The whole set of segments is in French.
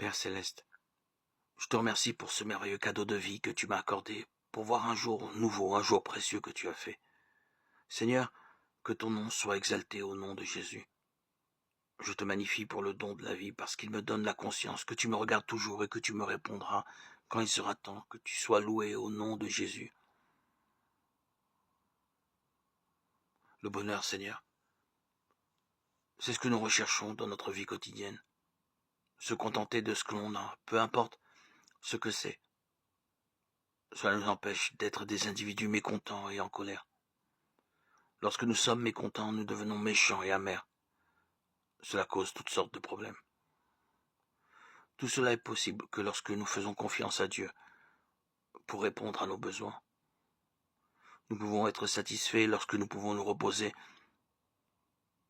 Père céleste, je te remercie pour ce merveilleux cadeau de vie que tu m'as accordé, pour voir un jour nouveau, un jour précieux que tu as fait. Seigneur, que ton nom soit exalté au nom de Jésus. Je te magnifie pour le don de la vie, parce qu'il me donne la conscience que tu me regardes toujours et que tu me répondras quand il sera temps, que tu sois loué au nom de Jésus. Le bonheur, Seigneur, c'est ce que nous recherchons dans notre vie quotidienne. Se contenter de ce que l'on a, peu importe ce que c'est. Cela nous empêche d'être des individus mécontents et en colère. Lorsque nous sommes mécontents, nous devenons méchants et amers. Cela cause toutes sortes de problèmes. Tout cela est possible que lorsque nous faisons confiance à Dieu pour répondre à nos besoins. Nous pouvons être satisfaits lorsque nous pouvons nous reposer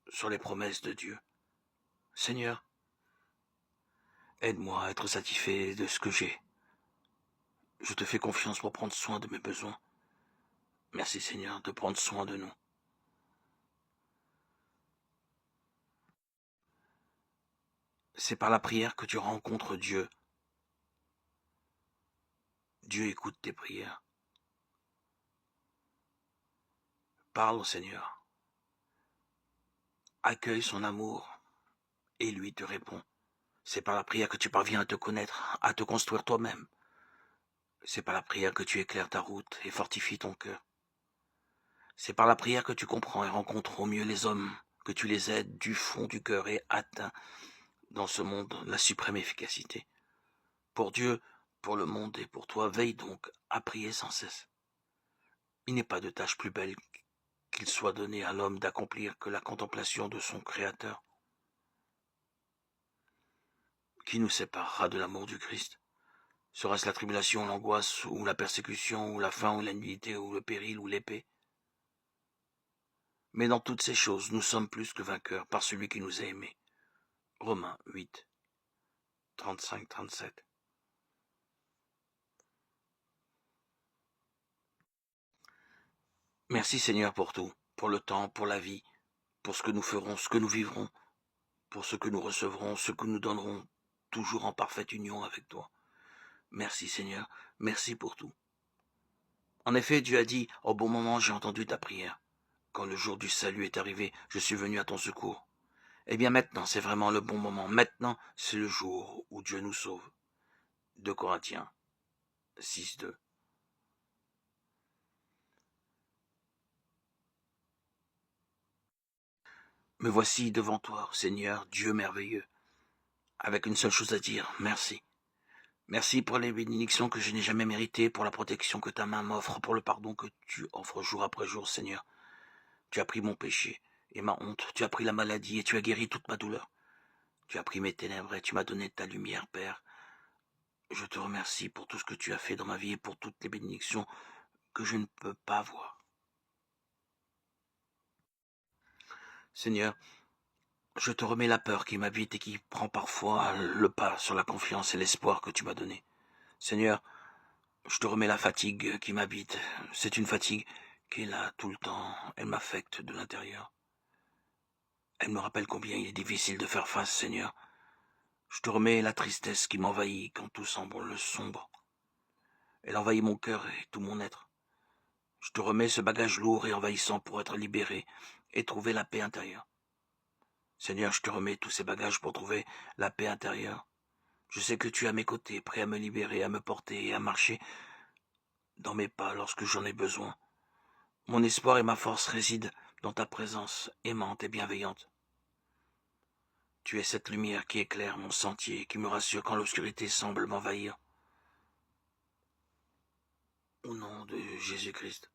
sur les promesses de Dieu. Seigneur, aide-moi à être satisfait de ce que j'ai. Je te fais confiance pour prendre soin de mes besoins. Merci Seigneur de prendre soin de nous. C'est par la prière que tu rencontres Dieu. Dieu écoute tes prières. Parle au Seigneur. Accueille son amour et lui te répond. C'est par la prière que tu parviens à te connaître, à te construire toi-même. C'est par la prière que tu éclaires ta route et fortifies ton cœur. C'est par la prière que tu comprends et rencontres au mieux les hommes, que tu les aides du fond du cœur et atteins dans ce monde la suprême efficacité. Pour Dieu, pour le monde et pour toi, veille donc à prier sans cesse. Il n'est pas de tâche plus belle qu'il soit donné à l'homme d'accomplir que la contemplation de son Créateur. Qui nous séparera de l'amour du Christ? Sera-ce la tribulation, l'angoisse, ou la persécution, ou la faim, ou la nudité, ou le péril, ou l'épée? Mais dans toutes ces choses, nous sommes plus que vainqueurs par celui qui nous a aimés. Romains 8, 35-37. Merci Seigneur pour tout, pour le temps, pour la vie, pour ce que nous ferons, ce que nous vivrons, pour ce que nous recevrons, ce que nous donnerons, toujours en parfaite union avec toi. Merci Seigneur, merci pour tout. En effet, Dieu a dit, au bon moment j'ai entendu ta prière. Quand le jour du salut est arrivé, je suis venu à ton secours. Eh bien maintenant, c'est vraiment le bon moment. Maintenant, c'est le jour où Dieu nous sauve. 2 Corinthiens 6:2. Me voici devant toi, Seigneur, Dieu merveilleux, avec une seule chose à dire, merci. Merci pour les bénédictions que je n'ai jamais méritées, pour la protection que ta main m'offre, pour le pardon que tu offres jour après jour, Seigneur. Tu as pris mon péché et ma honte, tu as pris la maladie et tu as guéri toute ma douleur. Tu as pris mes ténèbres et tu m'as donné ta lumière, Père. Je te remercie pour tout ce que tu as fait dans ma vie et pour toutes les bénédictions que je ne peux pas voir. Seigneur, je te remets la peur qui m'habite et qui prend parfois le pas sur la confiance et l'espoir que tu m'as donné. Seigneur, je te remets la fatigue qui m'habite. C'est une fatigue qui est là tout le temps. Elle m'affecte de l'intérieur. Elle me rappelle combien il est difficile de faire face, Seigneur. Je te remets la tristesse qui m'envahit quand tout semble sombre. Elle envahit mon cœur et tout mon être. Je te remets ce bagage lourd et envahissant pour être libéré et trouver la paix intérieure. Seigneur, je te remets tous ces bagages pour trouver la paix intérieure. Je sais que tu es à mes côtés, prêt à me libérer, à me porter et à marcher dans mes pas lorsque j'en ai besoin. Mon espoir et ma force résident dans ta présence aimante et bienveillante. Tu es cette lumière qui éclaire mon sentier, qui me rassure quand l'obscurité semble m'envahir. Au nom de Jésus-Christ.